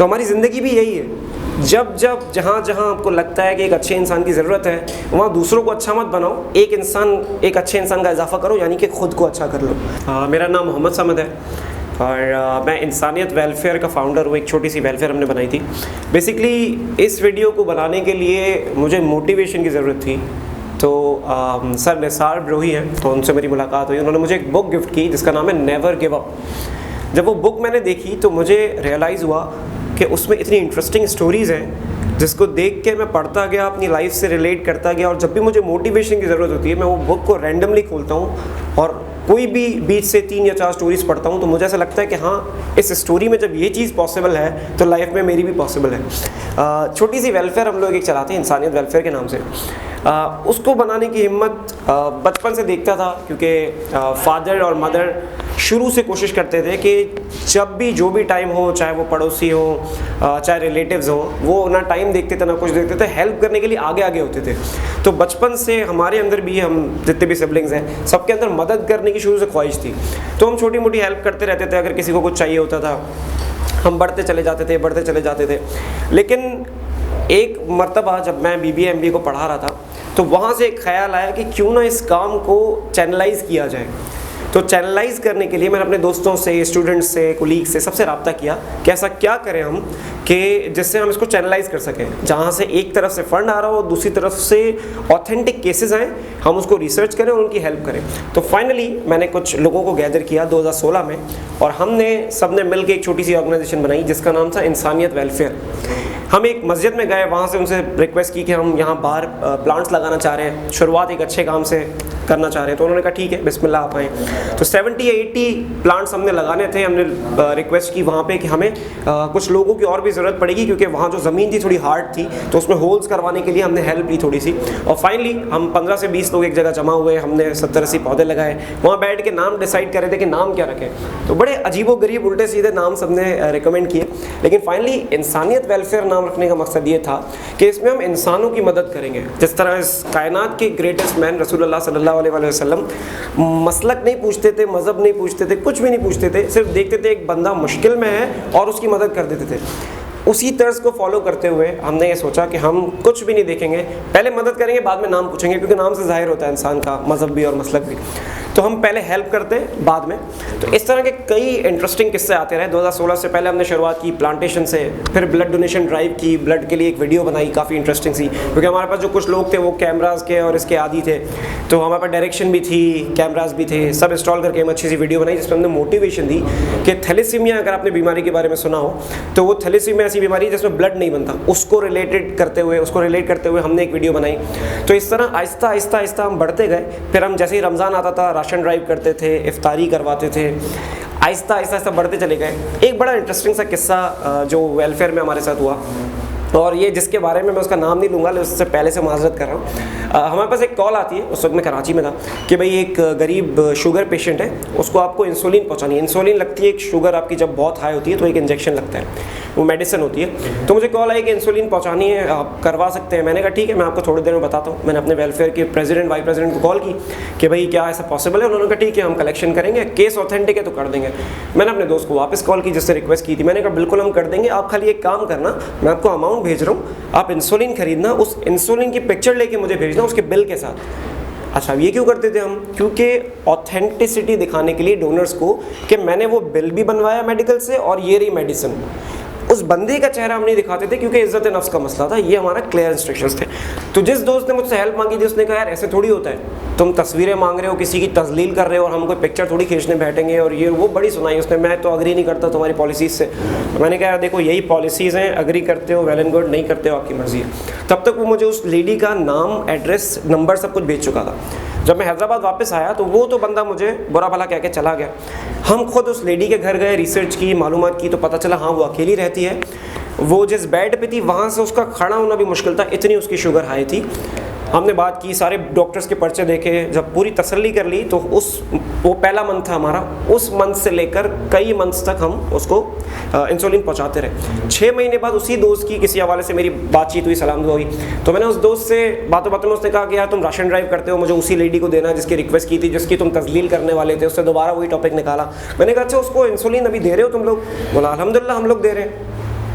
तो हमारी ज़िंदगी भी यही है, जब जब जहाँ जहाँ आपको लगता है कि एक अच्छे इंसान की ज़रूरत है, वहाँ दूसरों को अच्छा मत बनाओ, एक अच्छे इंसान का इजाफा करो, यानी कि ख़ुद को अच्छा कर लो। मेरा नाम मोहम्मद समद है और मैं इंसानियत वेलफेयर का फाउंडर हूँ। एक छोटी सी वेलफेयर हमने बनाई थी। बेसिकली इस वीडियो को बनाने के लिए मुझे मोटिवेशन की ज़रूरत थी। तो सर निसार ब्रोही हैं, तो उनसे मेरी मुलाकात हुई। उन्होंने मुझे एक बुक गिफ्ट की जिसका नाम है नेवर गिव अप। जब वो बुक मैंने देखी तो मुझे रियलाइज़ हुआ कि उसमें इतनी इंटरेस्टिंग स्टोरीज़ हैं जिसको देख के मैं पढ़ता गया, अपनी लाइफ से रिलेट करता गया, और जब भी मुझे मोटिवेशन की ज़रूरत होती है मैं वो बुक को रैंडमली खोलता हूँ और कोई भी बीच से 3 या 4 स्टोरीज़ पढ़ता हूँ तो मुझे ऐसा लगता है कि हाँ, इस स्टोरी में जब ये चीज़ पॉसिबल है तो लाइफ में मेरी भी पॉसिबल है। छोटी सी वेलफेयर हम लोग एक चलाते हैं इंसानियत वेलफेयर के नाम से। उसको बनाने की हिम्मत बचपन से देखता था, क्योंकि फादर और मदर शुरू से कोशिश करते थे कि जब भी जो भी टाइम हो, चाहे वो पड़ोसी हो, चाहे रिलेटिव्स हो, वो ना टाइम देखते थे ना कुछ देखते थे, हेल्प करने के लिए आगे आगे होते थे। तो बचपन से हमारे अंदर भी, हम जितने भी सिबलिंग्स हैं सबके अंदर मदद करने की शुरू से ख्वाहिश थी। तो हम छोटी मोटी हेल्प करते रहते थे, अगर किसी को कुछ चाहिए होता था हम बढ़ते चले जाते थे। लेकिन एक मर्तबा जब मैं BBA MBA को पढ़ा रहा था तो वहाँ से एक ख़्याल आया कि क्यों ना इस काम को चैनलाइज़ किया जाए। तो चैनलाइज़ करने के लिए मैंने अपने दोस्तों से, स्टूडेंट्स से, कोलीग से, सबसे रब्ता किया कि ऐसा क्या करें हम कि जिससे हम इसको चैनलाइज़ कर सकें, जहाँ से एक तरफ से फ़ंड आ रहा हो, दूसरी तरफ से ऑथेंटिक केसेस आएँ, हम उसको रिसर्च करें और उनकी हेल्प करें। तो फाइनली मैंने कुछ लोगों को गैदर किया 2016 में, और हमने सबने मिल के एक छोटी सी ऑर्गेनाइजेशन बनाई जिसका नाम था इंसानियत वेलफेयर। हम एक मस्जिद में गए, वहाँ से उनसे रिक्वेस्ट की कि हम यहाँ बाहर प्लांट्स लगाना चाह रहे हैं, शुरुआत एक अच्छे काम से करना चाह रहे हैं। तो उन्होंने कहा ठीक है, बिस्मिल्लाह आप आएँ। तो 70-80 प्लांट्स हमने लगाने थे। हमने रिक्वेस्ट की वहाँ पे कि हमें कुछ लोगों की और भी ज़रूरत पड़ेगी, क्योंकि वहाँ जो ज़मीन थी थोड़ी हार्ड थी, तो उसमें होल्स करवाने के लिए हमने हेल्प ली थोड़ी सी। और फाइनली हम 15 से 20 लोग एक जगह जमा हुए, हमने 70-80 पौधे लगाए। वहाँ बैठ के नाम डिसाइड कर रहे थे कि नाम क्या रखें। तो बड़े अजीबोगरीब उल्टे सीधे नाम सबने रिकमेंड किए, लेकिन फाइनली इंसानियत वेलफेयर नाम रखने का मकसद ये था कि इसमें हम इंसानों की मदद करेंगे। जिस तरह इस कायनात के ग्रेटेस्ट मैन रसूलुल्लाह सल्लल्लाहु अलैहि वसल्लम मसलक नहीं पूछते थे, मज़हब नहीं पूछते थे, कुछ भी नहीं पूछते थे, सिर्फ देखते थे एक बंदा मुश्किल में है और उसकी मदद कर देते थे। उसी तर्ज को फॉलो करते हुए हमने ये सोचा कि हम कुछ भी नहीं देखेंगे, पहले मदद करेंगे, बाद में नाम पूछेंगे, क्योंकि नाम से जाहिर होता है इंसान का मज़हब भी और मसलक भी। तो हम पहले हेल्प करते हैं बाद में। तो इस तरह के कई इंटरेस्टिंग किस्से आते रहे। 2016 से पहले हमने शुरुआत की प्लांटेशन से, फिर ब्लड डोनेशन ड्राइव की, ब्लड के लिए एक वीडियो बनाई काफ़ी इंटरेस्टिंग सी, क्योंकि हमारे पास जो कुछ लोग थे वो कैमराज के और इसके आदी थे, तो हमारे पास डायरेक्शन भी थी, कैमराज भी थे, सब इंस्टॉल करके हम अच्छी सी वीडियो बनाई जिसमें हमने मोटिवेशन दी कि थैलेसीमिया, अगर आपने बीमारी के बारे में सुना हो तो वो थैलेसीमिया ऐसी बीमारी है जिसमें ब्लड नहीं बनता, उसको रिलेट करते हुए हमने एक वीडियो बनाई। तो इस तरह आहिस्ता हम बढ़ते गए। फिर हम जैसे ही रमज़ान आता था राशन ड्राइव करते थे, इफ्तारी करवाते थे, आहिस्ता बढ़ते चले गए। एक बड़ा इंटरेस्टिंग सा किस्सा जो वेलफेयर में हमारे साथ हुआ, और ये जिसके बारे में मैं उसका नाम नहीं लूँगा, उससे पहले से माजरत कर रहा हूँ। हमारे पास एक कॉल आती है, उस वक्त मैं कराची में था, कि भाई एक गरीब शुगर पेशेंट है, उसको आपको इंसुलिन पहुँचानी है। इंसुलिन लगती है, एक शुगर आपकी जब बहुत हाई होती है तो एक इंजेक्शन लगता है, वो मेडिसिन होती है। तो मुझे कॉल आई कि इंसुलिन पहुँचानी है, आप करवा सकते हैं। मैंने कहा ठीक है, मैं आपको थोड़ी देर में बताता हूँ। मैंने अपने वेलफेयर के प्रेसिडेंट, वाइस प्रेसिडेंट को कॉल की कि भाई क्या ऐसा पॉसिबल है। उन्होंने कहा ठीक है, हम कलेक्शन करेंगे, केस ऑथेंटिक है तो कर देंगे। मैंने अपने दोस्त को वापस कॉल की जिससे रिक्वेस्ट की थी, मैंने कहा बिल्कुल हम कर देंगे, आप खाली एक काम करना, मैं आपको अमाउंट भेज रहा हूँ, आप इंसुलिन खरीदना, उस इंसुलिन की पिक्चर लेके मुझे भेजना उसके बिल के साथ। अच्छा, ये क्यों करते थे हम? क्योंकि ऑथेंटिसिटी दिखाने के लिए डोनर्स को कि मैंने वो बिल भी बनवाया मेडिकल से और ये रही मेडिसिन। उस बंदे का चेहरा हम नहीं दिखाते थे क्योंकि इज्जत नफ्स का मसला था। ये हमारा क्लियर इंस्ट्रक्शंस थे। तो जिस दोस्त ने मुझसे हेल्प मांगी थी उसने कहा यार ऐसे थोड़ी होता है, तुम तस्वीरें मांग रहे हो, किसी की तजलील कर रहे हो और हम कोई पिक्चर थोड़ी खींचने बैठेंगे, और ये वो बड़ी सुनाई उसने, मैं तो अग्री नहीं करता तुम्हारी पॉलिसीज़ से। मैंने कहा यार देखो यही पॉलिसीज़ हैं, अग्री करते हो वेल एंड गुड, नहीं करते हो आपकी मर्ज़ी है। तब तक वो मुझे उस लेडी का नाम, एड्रेस, नंबर सब कुछ भेज चुका था। जब मैं हैदराबाद वापस आया तो वो तो बंदा मुझे बुरा भला कह के चला गया। हम खुद उस लेडी के घर गए, रिसर्च की, मालूमात की, तो पता चला हाँ वो अकेली रहती है। वो जिस बेड पे थी वहाँ से उसका खड़ा होना भी मुश्किल था, इतनी उसकी शुगर हाई थी। हमने बात की, सारे डॉक्टर्स के पर्चे देखे, जब पूरी तसल्ली कर ली तो वो पहला मंथ था हमारा, उस मंथ से लेकर कई मंथ्स तक हम उसको इंसुलिन पहुंचाते रहे। 6 महीने बाद उसी दोस्त की किसी हवाले से मेरी बातचीत हुई, सलाम दुआ हुई, तो मैंने उस दोस्त से बातों बातों में उसने कहा कि यार तुम राशन ड्राइव करते हो, मुझे उसी लेडी को देना जिसकी रिक्वेस्ट की थी, जिसकी तुम तजलील करने वाले थे। उससे दोबारा वही टॉपिक निकाला। मैंने कहा अच्छा उसको इंसुलिन अभी दे रहे हो तुम लोग? बोला अल्हम्दुलिल्लाह हम लोग दे रहे हैं।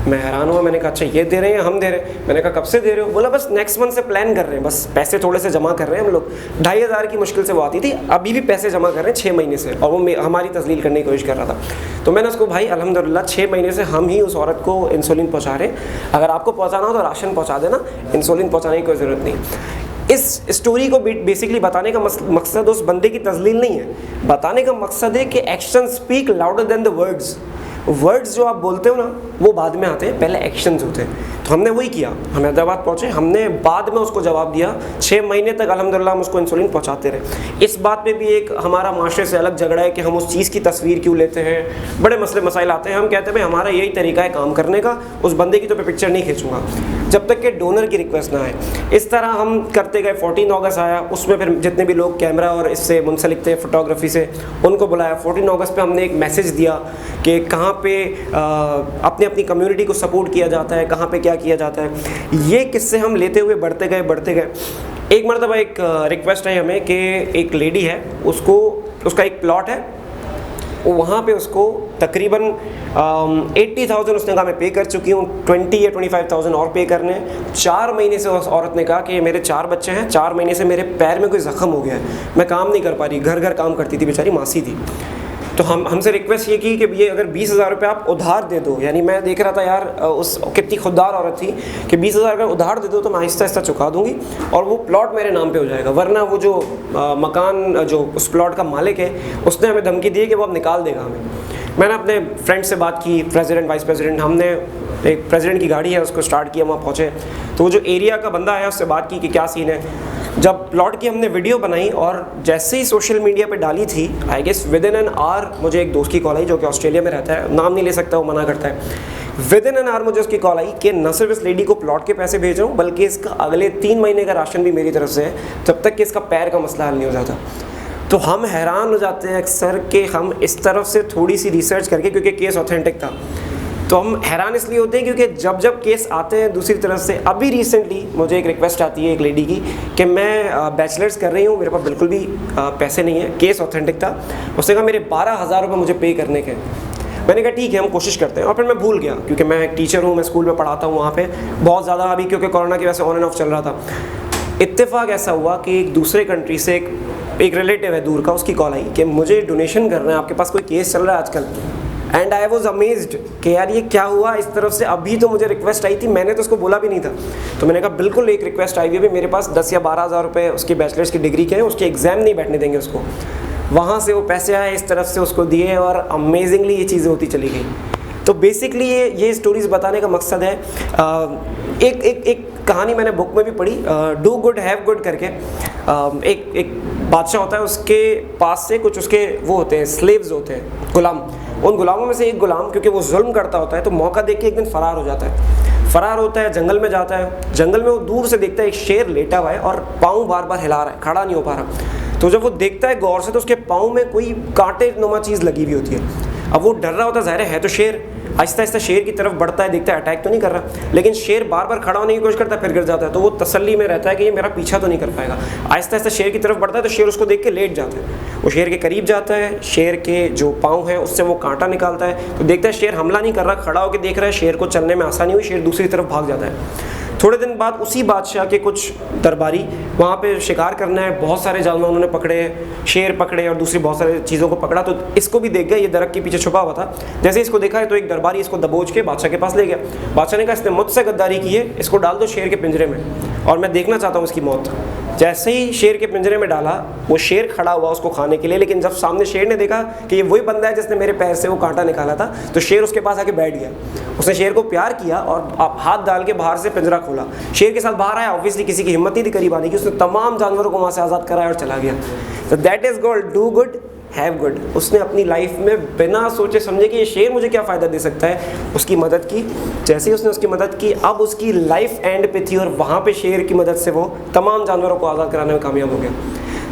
मैं हैरान हुआ, मैंने कहा अच्छा ये दे रहे हैं, हम दे रहे हैं। मैंने कहा कब से दे रहे हो? बोला बस नेक्स्ट मंथ से प्लान कर रहे हैं, बस पैसे थोड़े से जमा कर रहे हैं हम लोग। 2,500 की मुश्किल से वो आती थी, अभी भी पैसे जमा कर रहे हैं 6 महीने से, और वो हमारी तस्लील करने की कोशिश कर रहा था। तो मैंने उसको, भाई अल्हम्दुलिल्लाह 6 महीने से हम ही उस औरत को इंसुलिन पहुँचा रहे हैं, अगर आपको पहुँचाना हो तो राशन पहुँचा देना, इंसुलिन पहुँचाने की कोई ज़रूरत नहीं। इस स्टोरी को बेसिकली बताने का मकसद उस बंदे की तस्लील नहीं है, बताने का मकसद है कि action speak louder than the words. Words जो आप बोलते हो ना वो बाद में आते हैं, पहले एक्शंस होते हैं। तो हमने वही किया, हम हैदराबाद पहुँचे, हमने बाद में उसको जवाब दिया। 6 महीने तक अल्हम्दुलिल्लाह हम उसको इंसुलिन पहुँचाते रहे। इस बात पे भी एक हमारा माशरे से अलग झगड़ा है कि हम उस चीज़ की तस्वीर क्यों लेते हैं, बड़े मसले मसाइल आते हैं। हम कहते हैं भाई हमारा यही तरीका है काम करने का, उस बंदे की तो मैं पिक्चर नहीं खींचूंगा जब तक कि डोनर की रिक्वेस्ट ना आए। इस तरह हम करते गए। 14 अगस्त आया, उसमें फिर जितने भी लोग कैमरा और इससे मुंसलिक थे फोटोग्राफी से, उनको बुलाया। 14 अगस्त पे हमने एक मैसेज दिया कि कहाँ पे अपनी अपनी कम्युनिटी को सपोर्ट किया जाता है, कहाँ पे क्या किया जाता है। ये किस्से हम लेते हुए बढ़ते गए। एक मरतबा एक रिक्वेस्ट है हमें कि एक लेडी है, उसका एक प्लॉट है, वहाँ पे उसको तकरीबन 80,000 उसने कहा मैं पे कर चुकी हूँ, 20 या 25,000 और पे करने। 4 महीने से उस औरत ने कहा कि मेरे 4 बच्चे हैं, 4 महीने से मेरे पैर में कोई ज़ख्म हो गया है, मैं काम नहीं कर पा रही। घर काम करती थी, बेचारी मासी थी। तो हमसे रिक्वेस्ट ये की कि ये अगर 20,000 रुपये आप उधार दे दो, यानी मैं देख रहा था यार उस कितनी खुददार औरत थी कि 20,000 अगर उधार दे दो तो मैं आहिस्ता आहिस्ता चुका दूंगी और वो प्लॉट मेरे नाम पे हो जाएगा, वरना वो जो मकान जो उस प्लॉट का मालिक है उसने हमें धमकी दी है कि वो अब निकाल देगा हमें। मैंने अपने फ्रेंड से बात की, प्रेसिडेंट वाइस प्रेसिडेंट, हमने एक प्रेसिडेंट की गाड़ी है उसको स्टार्ट किया, वहाँ पहुँचे तो वो जो एरिया का बंदा है उससे बात की कि क्या सीन है। जब प्लॉट की हमने वीडियो बनाई और जैसे ही सोशल मीडिया पे डाली थी, I guess within an hour मुझे एक दोस्त की कॉल आई जो कि ऑस्ट्रेलिया में रहता है, नाम नहीं ले सकता, वो मना करता है। विद इन एन आवर मुझे उसकी कॉल आई कि न सिर्फ इस लेडी को प्लॉट के पैसे भेज रहा हूँ बल्कि इसका अगले 3 महीने का राशन भी मेरी तरफ से है, जब तक कि इसका पैर का मसला हल नहीं हो जाता। तो हम हैरान हो जाते हैं अक्सर कि हम इस तरफ से थोड़ी सी रिसर्च करके, क्योंकि केस ऑथेंटिक था, तो हम हैरान इसलिए होते हैं क्योंकि जब केस आते हैं दूसरी तरफ से। अभी रिसेंटली मुझे एक रिक्वेस्ट आती है एक लेडी की कि मैं बैचलर्स कर रही हूँ, मेरे पास बिल्कुल भी पैसे नहीं है, केस ऑथेंटिक था। उसने कहा मेरे 12,000 रुपये मुझे पे करने के। मैंने कहा ठीक है हम कोशिश करते हैं, और फिर मैं भूल गया क्योंकि मैं एक टीचर हूँ, मैं स्कूल में पढ़ाता हूँ वहाँ पे बहुत ज़्यादा, अभी क्योंकि कोरोना की वजह से ऑन एंड ऑफ चल रहा था। इत्तेफाक ऐसा हुआ कि एक दूसरे कंट्री से एक रिलेटिव है दूर का, उसकी कॉल आई कि मुझे डोनेशन करना है, आपके पास कोई केस चल रहा है आजकल। एंड आई वॉज अमेज्ड कि यार ये क्या हुआ इस तरफ से, अभी तो मुझे रिक्वेस्ट आई थी, मैंने तो उसको बोला भी नहीं था। तो मैंने कहा बिल्कुल एक रिक्वेस्ट आई हुई है, मेरे पास 10 या 12,000 रुपये उसकी बैचलर्स की डिग्री के हैं, उसके एग्ज़ाम नहीं बैठने देंगे उसको। वहाँ से वो पैसे आए, इस तरफ से उसको दिए और अमेजिंगली ये चीज़ें होती चली गई। तो बेसिकली ये स्टोरीज़ बताने का मकसद है। एक कहानी मैंने बुक में भी पढ़ी, डू गुड हैव गुड करके। एक बादशाह होता है, उसके पास से कुछ उसके वो होते हैं स्लेव्स होते हैं, गुलाम। उन गुलामों में से एक गुलाम क्योंकि वो जुल्म करता होता है तो मौका देख के एक दिन फ़रार हो जाता है। फ़रार होता है, जंगल में जाता है। जंगल में वो दूर से देखता है एक शेर लेटा हुआ है और पाँव बार बार हिला रहा है, खड़ा नहीं हो पा रहा। तो जब वो देखता है गौर से तो उसके पाँव में कोई कांटे नुमा चीज़ लगी हुई होती है। अब वो डर रहा होता है, ज़ाहिर है तो शेर। आहिस्ता आहिस्ता शेर की तरफ बढ़ता है, देखता है अटैक तो नहीं कर रहा, लेकिन शेर बार बार खड़ा होने की कोशिश करता है, फिर गिर जाता है। तो वो तसल्ली में रहता है कि ये मेरा पीछा तो नहीं कर पाएगा। आहिस्ता आहिस्ता शेर की तरफ बढ़ता है तो शेर उसको देख के लेट जाता है। वो शेर के करीब जाता है, शेर के जो पाँव है उससे वो कांटा निकालता है, तो देखता है शेर हमला नहीं कर रहा, खड़ा होकर देख रहा है, शेर को चलने में आसानी हुई, शेर दूसरी तरफ भाग जाता है। थोड़े दिन बाद उसी बादशाह के कुछ दरबारी वहाँ पे शिकार करना है, बहुत सारे जानवर उन्होंने पकड़े, शेर पकड़े और दूसरी बहुत सारी चीज़ों को पकड़ा। तो इसको भी देख गया, ये दरख्त के पीछे छुपा हुआ था। जैसे इसको देखा है तो एक दरबारी इसको दबोच के बादशाह के पास ले गया। बादशाह ने कहा इसने मुझसे गद्दारी की है, इसको डाल दो शेर के पिंजरे में और मैं देखना चाहता हूँ इसकी मौत। जैसे ही शेर के पिंजरे में डाला, वो शेर खड़ा हुआ उसको खाने के लिए, लेकिन जब सामने शेर ने देखा कि ये वही बंदा है जिसने मेरे पैर से वो कांटा निकाला था, तो शेर उसके पास आके बैठ गया। उसने शेर को प्यार किया और हाथ डाल के बाहर से पिंजरा खोला, शेर के साथ बाहर आया। ऑब्वियसली किसी की हिम्मत नहीं थी करीब आने की, उसने तमाम जानवरों को वहाँ से आज़ाद कराया और चला गया। तो that is called do good have good. उसने अपनी लाइफ में बिना सोचे समझे कि ये शेर मुझे क्या फ़ायदा दे सकता है, उसकी मदद की। जैसे ही उसने उसकी मदद की, अब उसकी लाइफ एंड पे थी और वहाँ पे शेर की मदद से वो तमाम जानवरों को आज़ाद कराने में कामयाब हो गया।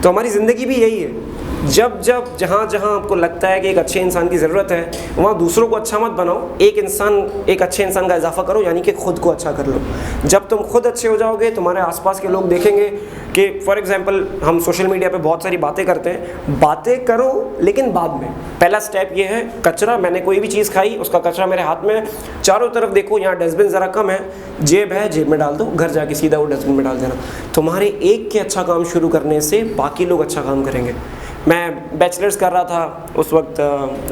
तो हमारी ज़िंदगी भी यही है जब जब जहाँ जहाँ आपको लगता है कि एक अच्छे इंसान की ज़रूरत है, वहाँ दूसरों को अच्छा मत बनाओ, एक अच्छे इंसान का इजाफा करो, यानी कि खुद को अच्छा कर लो। जब तुम खुद अच्छे हो जाओगे, तुम्हारे आसपास के लोग देखेंगे कि फॉर एग्जांपल हम सोशल मीडिया पे बहुत सारी बातें करते हैं, बातें करो लेकिन बाद में। पहला स्टेप ये है, कचरा, मैंने कोई भी चीज़ खाई, उसका कचरा मेरे हाथ में, चारों तरफ देखो, यहाँ डस्टबिन ज़रा कम है, जेब है, जेब में डाल दो, घर जाके सीधा वो डस्टबिन में डाल देना। तुम्हारे एक के अच्छा काम शुरू करने से बाकी लोग अच्छा काम करेंगे। मैं बैचलर्स कर रहा था उस वक्त,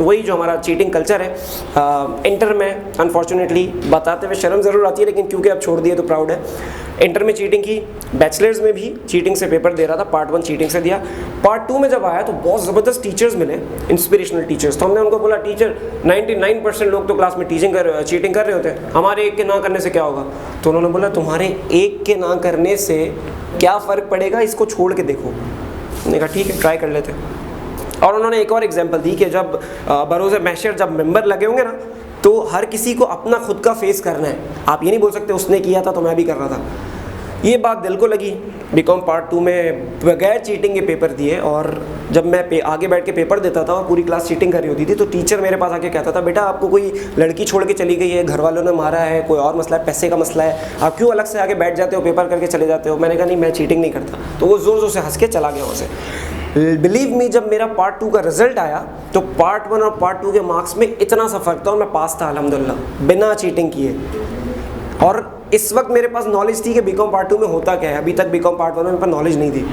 वही जो हमारा चीटिंग कल्चर है, इंटर में अनफॉर्चुनेटली बताते हुए शर्म ज़रूर आती है, लेकिन क्योंकि अब छोड़ दिए तो प्राउड है। इंटर में चीटिंग की, बैचलर्स में भी चीटिंग से पेपर दे रहा था, पार्ट 1 चीटिंग से दिया। पार्ट 2 में जब आया तो बहुत ज़बरदस्त टीचर्स मिले, इंस्पिरेशनल टीचर्स। तो हमने उनको बोला, टीचर 99% लोग तो क्लास में चीटिंग कर रहे होते हैं, हमारे एक के ना करने से क्या होगा? तो उन्होंने बोला, तुम्हारे एक के ना करने से क्या फ़र्क पड़ेगा, इसको छोड़ के देखो। मैंने कहा ठीक है, ट्राई कर लेते। और उन्होंने एक और एग्जांपल दी कि जब बरोज़ महशर जब मेंबर लगे होंगे ना, तो हर किसी को अपना खुद का फेस करना है। आप ये नहीं बोल सकते उसने किया था तो मैं भी कर रहा था। ये बात दिल को लगी। बीकॉम पार्ट 2 में बगैर चीटिंग के पेपर दिए, और जब मैं आगे बैठ के पेपर देता था और पूरी क्लास चीटिंग कर रही होती थी, तो टीचर मेरे पास आके कहता था, बेटा आपको कोई लड़की छोड़ के चली गई है, घर वालों ने मारा है, कोई और मसला है, पैसे का मसला है, आप क्यों अलग से आके बैठ जाते हो, पेपर करके चले जाते हो? मैंने कहा नहीं, मैं चीटिंग नहीं करता। तो वो ज़ोर ज़ोर से हंस के चला गया वहाँ से। बिलीव मी, जब मेरा पार्ट 2 का रिजल्ट आया तो पार्ट 1 और पार्ट 2 के मार्क्स में इतना सा फ़र्क था और मैं पास था अल्हम्दुलिल्लाह, बिना चीटिंग किए। और इस वक्त मेरे पास नॉलेज थी कि बीकॉम पार्ट 2 में होता क्या है। अभी तक बीकॉम पार्ट 1 में मेरे पास नॉलेज नहीं थी।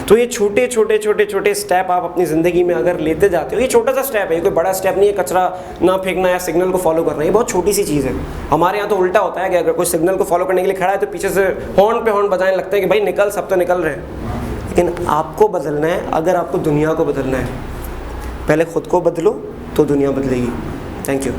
तो ये छोटे छोटे छोटे छोटे स्टेप आप अपनी ज़िंदगी में अगर लेते जाते हो, ये छोटा सा स्टेप है, ये कोई बड़ा स्टेप नहीं है। कचरा ना फेंकना या सिग्नल को फॉलो करना, ये बहुत छोटी सी चीज़ है। हमारे यहाँ तो उल्टा होता है कि अगर कोई सिग्नल को फॉलो करने के लिए खड़ा है तो पीछे से हॉर्न पे हॉर्न बजाने लगते हैं कि भाई निकल, सब तो निकल रहे हैं। लेकिन आपको बदलना है, अगर आपको दुनिया को बदलना है, पहले खुद को बदलो तो दुनिया बदलेगी। Thank you.